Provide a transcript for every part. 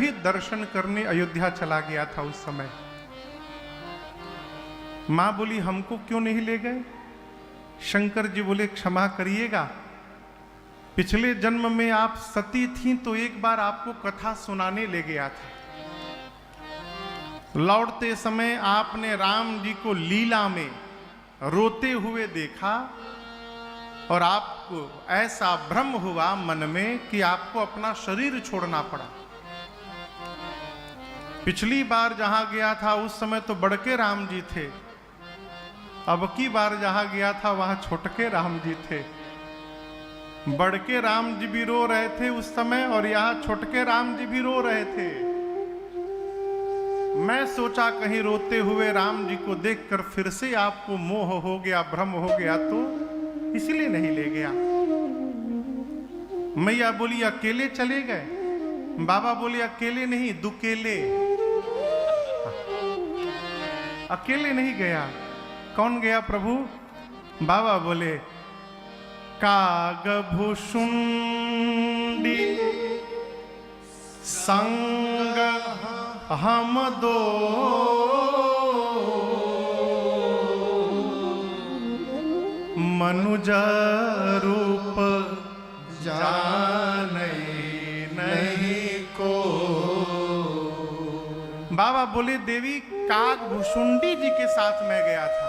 भी दर्शन करने अयोध्या चला गया था उस समय। मां बोली हमको क्यों नहीं ले गए? शंकर जी बोले क्षमा करिएगा, पिछले जन्म में आप सती थीं तो एक बार आपको कथा सुनाने ले गया था। लौटते समय आपने राम जी को लीला में रोते हुए देखा और आपको ऐसा भ्रम हुआ मन में कि आपको अपना शरीर छोड़ना पड़ा। पिछली बार जहां गया था उस समय तो बड़के राम जी थे, अब की बार जहां गया था वहां छोटके राम जी थे। बड़के राम जी भी रो रहे थे उस समय और यहां छोटके राम जी भी रो रहे थे। मैं सोचा कहीं रोते हुए राम जी को देखकर फिर से आपको मोह हो गया, भ्रम हो गया, तो इसलिए नहीं ले गया। मैया बोली अकेले चले गए? बाबा बोले अकेले नहीं, दुकेले। अकेले नहीं गया, कौन गया प्रभु? बाबा बोले काग भुषुंडी संग हम दो, मनुज रूप जाने नहीं को। बाबा बोले देवी काग भुषुंडी जी के साथ मैं गया था।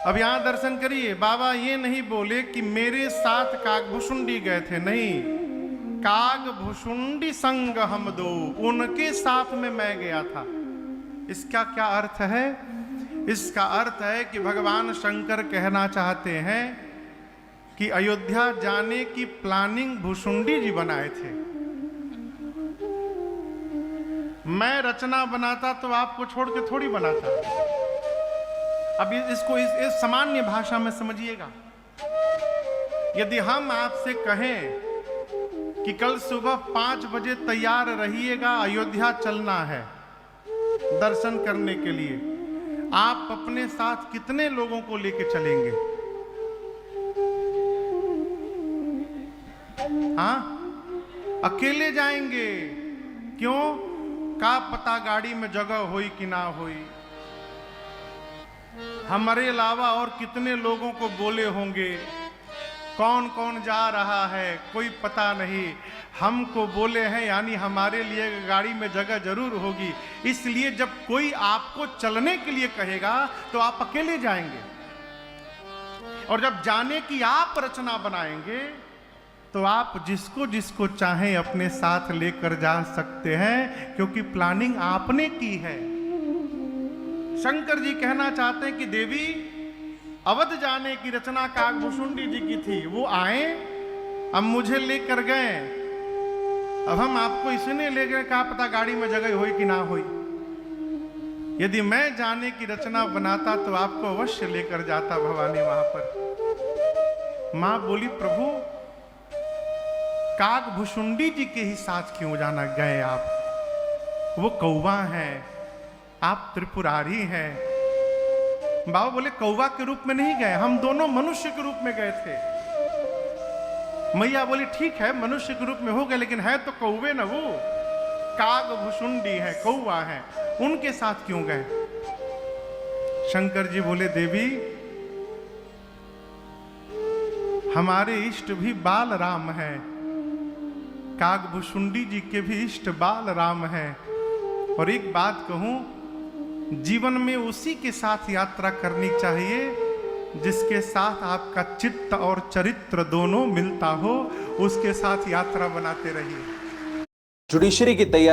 अब यहां दर्शन करिए, बाबा ये नहीं बोले कि मेरे साथ कागभुषुंडी गए थे, नहीं, कागभुषुंडी संग हम दो, उनके साथ में मैं गया था। इसका क्या अर्थ है? इसका अर्थ है कि भगवान शंकर कहना चाहते हैं कि अयोध्या जाने की प्लानिंग भुषुंडी जी बनाए थे। मैं रचना बनाता तो आपको छोड़ के थोड़ी बनाता। अब इसको इस सामान्य भाषा में समझिएगा। यदि हम आपसे कहें कि कल सुबह 5 बजे तैयार रहिएगा, अयोध्या चलना है दर्शन करने के लिए, आप अपने साथ कितने लोगों को लेके चलेंगे? हाँ, अकेले जाएंगे। क्यों? का पता गाड़ी में जगह होई कि ना होई, हमारे अलावा और कितने लोगों को बोले होंगे, कौन कौन जा रहा है कोई पता नहीं। हमको बोले हैं यानी हमारे लिए गाड़ी में जगह जरूर होगी। इसलिए जब कोई आपको चलने के लिए कहेगा तो आप अकेले जाएंगे, और जब जाने की आप रचना बनाएंगे तो आप जिसको जिसको चाहें अपने साथ लेकर जा सकते हैं, क्योंकि प्लानिंग आपने की है। शंकर जी कहना चाहते हैं कि देवी अवध जाने की रचना कागभुषुंडी जी की थी, वो आए, अब मुझे लेकर गए, अब हम आपको इसने ले गए, क्या पता गाड़ी में जगह हुई कि ना हुई। यदि मैं जाने की रचना बनाता तो आपको अवश्य लेकर जाता भवानी वहां पर। मां बोली प्रभु कागभुषुंडी जी के ही साथ क्यों जाना गए आप? वो कौवा हैं, आप त्रिपुरारी हैं। बाबा बोले कौवा के रूप में नहीं गए, हम दोनों मनुष्य के रूप में गए थे। मैया बोली ठीक है मनुष्य के रूप में हो गए, लेकिन है तो कौवे न, वो कागभुषुंडी है, कौवा है, उनके साथ क्यों गए? शंकर जी बोले देवी हमारे इष्ट भी बाल राम हैं, कागभुषुंडी जी के भी इष्ट बाल राम हैं। और एक बात कहूं, जीवन में उसी के साथ यात्रा करनी चाहिए जिसके साथ आपका चित्त और चरित्र दोनों मिलता हो, उसके साथ यात्रा बनाते रहिए। जुडिशरी की तैयारी